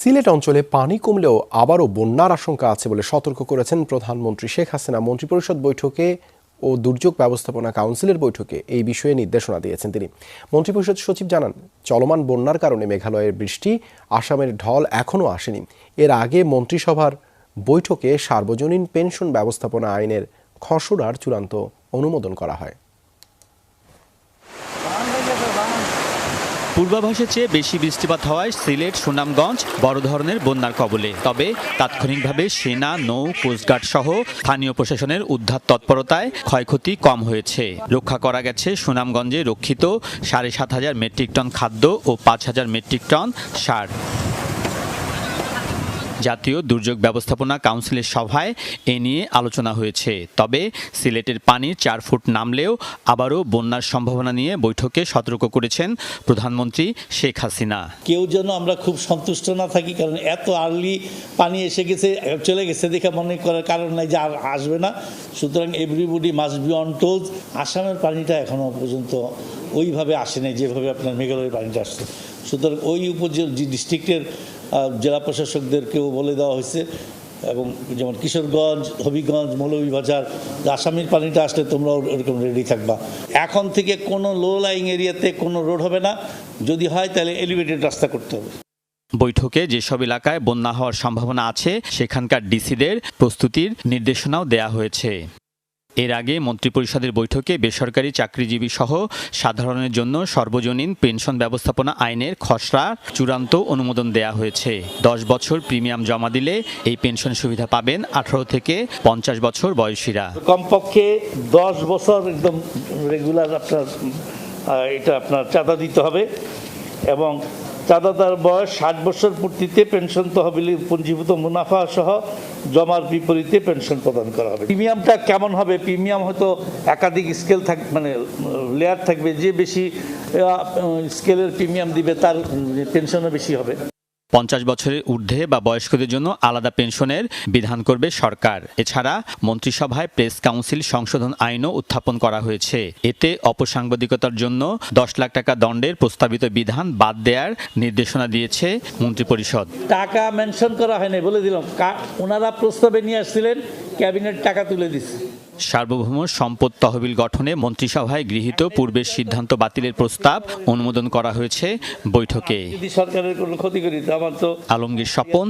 সিলেট অঞ্চলে পানি কমলেও আবারও বন্যার আশঙ্কা আছে বলে সতর্ক করেছেন প্রধানমন্ত্রী শেখ হাসিনা। মন্ত্রিপরিষদ বৈঠকে ও দুর্যোগ ব্যবস্থাপনা কাউন্সিলের বৈঠকে এই বিষয়ে নির্দেশনা দিয়েছেন তিনি। মন্ত্রিপরিষদ সচিব জানান, চলমান বন্যার কারণে মেঘালয়ের বৃষ্টি, আসামের ঢল এখনও আসেনি। এর আগে মন্ত্রিসভার বৈঠকে সার্বজনীন পেনশন ব্যবস্থাপনা আইনের খসড়ার চূড়ান্ত অনুমোদন করা হয়। পূর্বাভাসের চেয়ে বেশি বৃষ্টিপাত হওয়ায় সিলেট, সুনামগঞ্জ বড় ধরনের বন্যার কবলে। তবে তাৎক্ষণিকভাবে সেনা, নৌ, কোস্টগার্ড সহ স্থানীয় প্রশাসনের উদ্ধার তৎপরতায় ক্ষয়ক্ষতি কম হয়েছে। রক্ষা করা গেছে সুনামগঞ্জে রক্ষিত ৭,৫০০ মেট্রিক টন খাদ্য ও ৫,০০০ মেট্রিক টন সার। জাতীয় দুর্যোগ ব্যবস্থাপনা কাউন্সিলের সভায় এ নিয়ে আলোচনা হয়েছে। তবে সিলেটের পানি ৪ ফুট নামলেও আবারও বন্যার সম্ভাবনা নিয়ে বৈঠকে সতর্ক করেছেন প্রধানমন্ত্রী শেখ হাসিনা। কেউ যেন আমরা খুব সন্তুষ্ট না থাকি, কারণ এত আর্লি পানি এসে গেছে, চলে গেছে দেখে মনে করার কারণ নাই যে আর আসবে না। সুতরাং এভরিবডি মাস্ট বি অন টোজ। আসামের পানিটা এখনো পর্যন্ত ওইভাবে আসে নাই যেভাবে আপনার মেঘালয়ের পানিটা আসছে। সুতরাং ওই ডিস্ট্রিক্টের জেলা প্রশাসকদেরকেও বলে দেওয়া হয়েছে, এবং যেমন কিশোরগঞ্জ, হবিগঞ্জ, মৌলভীবাজার, আসামের পানিটা আসলে তোমরাও এরকম রেডি থাকবা। এখন থেকে কোনো লো লাইং এরিয়াতে কোনো রোড হবে না, যদি হয় তাহলে এলিভেটেড রাস্তা করতে হবে। বৈঠকে যেসব এলাকায় বন্যা হওয়ার সম্ভাবনা আছে সেখানকার ডিসিদের প্রস্তুতির নির্দেশনাও দেয়া হয়েছে। এর আগে মন্ত্রিপরিষদের বৈঠকে বেসরকারি চাকরিজীবী সহ সাধারণের জন্য সর্বজনীন পেনশন ব্যবস্থাপনা আইনের খসড়া চূড়ান্ত অনুমোদন দেয়া হয়েছে। ১০ বছর প্রিমিয়াম জমা দিলে এই পেনশন সুবিধা পাবেন ১৮ থেকে ৫০ বছর বয়সীরা। কমপক্ষে ১০ বছর একদম রেগুলার আপনার চাঁদা দিতে হবে, এবং চাঁদাদার বয়স ৬০ বছর পূর্তিতে পেনশন তহবিলে পঞ্জীভূত মুনাফা সহ জমার বিপরীতে পেনশন প্রদান করা হবে। প্রিমিয়ামটা কেমন হবে? প্রিমিয়াম হয়তো একাধিক স্কেল মানে লেয়ার থাকবে। যে বেশি স্কেলের প্রিমিয়াম দিবে তার পেনশনও বেশি হবে। ৫০ বছরের ঊর্ধ্বে বা বয়স্কদের জন্য আলাদা পেনশনের বিধান করবে সরকার। এছাড়া মন্ত্রিসভায় প্রেস কাউন্সিল সংশোধন আইনও উত্থাপন করা হয়েছে। এতে অপসাংবাদিকতার জন্য ১০ লাখ টাকা দণ্ডের প্রস্তাবিত বিধান বাদ দেওয়ার নির্দেশনা দিয়েছে মন্ত্রিপরিষদ। টাকা মেনশন করা হয়নি, বলে দিলাম। ওনারা প্রস্তাবে নিয়ে আসছিলেন, ক্যাবিনেট টাকা তুলে দিচ্ছে। সার্বভৌম সম্পদ তহবিল গঠনে মন্ত্রিসভায় গৃহীত পূর্বের সিদ্ধান্ত বাতিলের প্রস্তাব অনুমোদন করা হয়েছে বৈঠকে। যদি সরকারের কোনো ক্ষতি করি, আমার তো আলমগীর স্বপন,